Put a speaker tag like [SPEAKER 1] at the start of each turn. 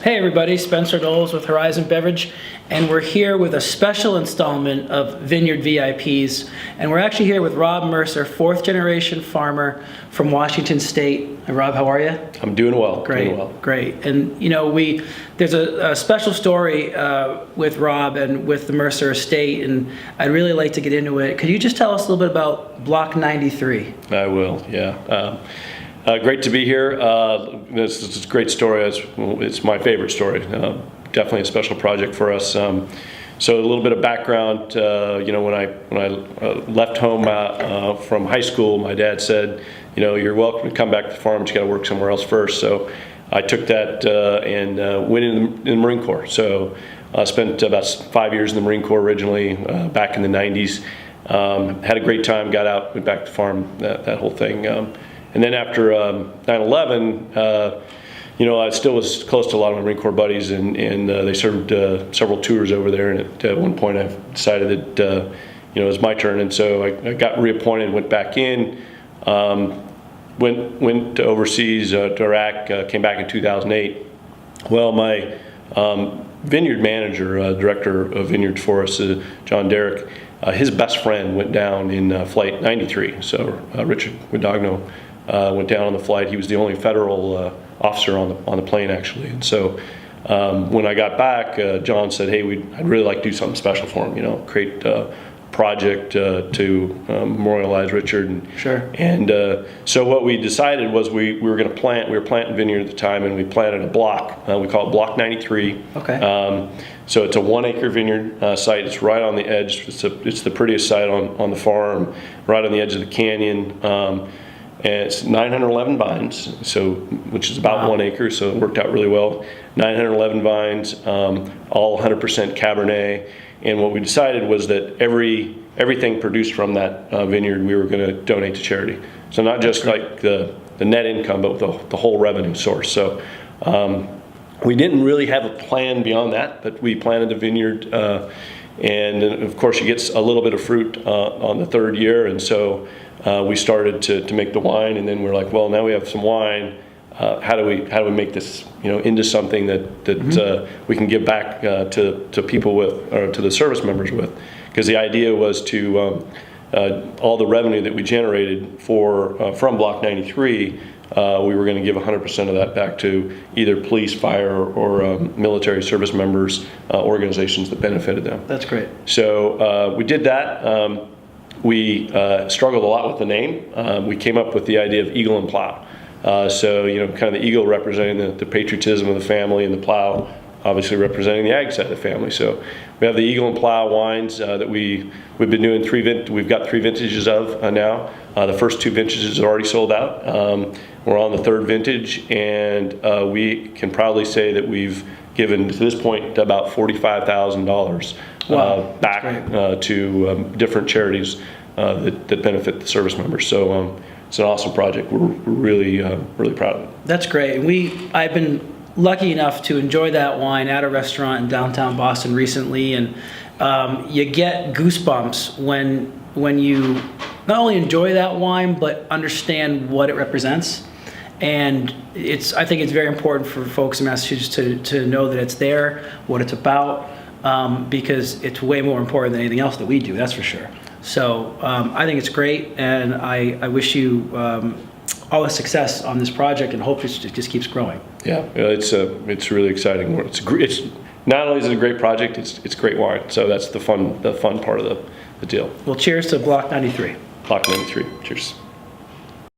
[SPEAKER 1] Hey everybody, Spencer Knowles with Horizon Beverage, and we're here with a special installment of Vineyard VIPs, and we're actually here with Rob Mercer, fourth generation farmer from Washington State. And Rob, how are you?
[SPEAKER 2] I'm doing well.
[SPEAKER 1] Great,
[SPEAKER 2] doing well.
[SPEAKER 1] Great. And you know, there's a special story with Rob and with the Mercer estate, and I'd really like to get into it. Could you just tell us a little bit about Block 93?
[SPEAKER 2] I will, yeah. Great to be here. This is a great story. It's my favorite story. Definitely a special project for us. So a little bit of background. When I left home from high school, my dad said, you're welcome to come back to the farm, but you got to work somewhere else first. So I took that and went in the Marine Corps. So I spent about 5 years in the Marine Corps originally, back in the 90s. Had a great time, got out, went back to the farm, that whole thing. And then after 9/11, I still was close to a lot of my Marine Corps buddies, and they served several tours over there. And at one point, I decided that it was my turn, and so I got reappointed, went back in, went overseas to Iraq, came back in 2008. Well, my vineyard manager, director of vineyards for us, John Derrick, his best friend went down in Flight 93. So Richard Guadagno went down on the flight. He was the only federal officer on the plane, actually. And so when I got back, John said, "Hey, I'd really like to do something special for him. Create a project to memorialize Richard." And,
[SPEAKER 1] sure.
[SPEAKER 2] And so what we decided was we were going to plant. We were planting vineyard at the time, and we planted a block. We call it Block 93.
[SPEAKER 1] Okay.
[SPEAKER 2] So it's a 1 acre vineyard site. It's right on the edge. It's the prettiest site on the farm, right on the edge of the canyon. And it's 911 vines, which is about 1 acre, so it worked out really well. 911 vines, all 100% Cabernet. And what we decided was that everything produced from that vineyard we were going to donate to charity. So not just like the net income, but the whole revenue source. So we didn't really have a plan beyond that, but we planted the vineyard. And of course, you get a little bit of fruit on the third year, and so we started to make the wine. And then we're like, well, now we have some wine. How do we make this into something that we can give back to people with, or to the service members with? Because the idea was to all the revenue that we generated from Block 93. We were going to give 100% of that back to either police, fire, or military service members, organizations that benefited them.
[SPEAKER 1] That's great.
[SPEAKER 2] So we did that. We struggled a lot with the name. We came up with the idea of Eagle and Plow. Kind of the eagle representing the patriotism of the family, and the plow obviously representing the ag side of the family. So we have the Eagle and Plow wines that we've been doing we've got 3 vintages of now. The first 2 vintages are already sold out. We're on the 3rd vintage, and we can proudly say that we've given to this point about $45,000 back to different charities that benefit the service members. So it's an awesome project. We're really proud of it.
[SPEAKER 1] That's great. I've been lucky enough to enjoy that wine at a restaurant in downtown Boston recently, and you get goosebumps when you not only enjoy that wine but understand what it represents. And I think it's very important for folks in Massachusetts to know that it's there, what it's about, because it's way more important than anything else that we do, that's for sure. So I think it's great, and I wish you all the success on this project, and hope it just keeps growing.
[SPEAKER 2] Yeah, it's really exciting. It's not only is it a great project, it's great wine. So that's the fun part of the deal.
[SPEAKER 1] Well, cheers to Block 93.
[SPEAKER 2] Block 93. Cheers.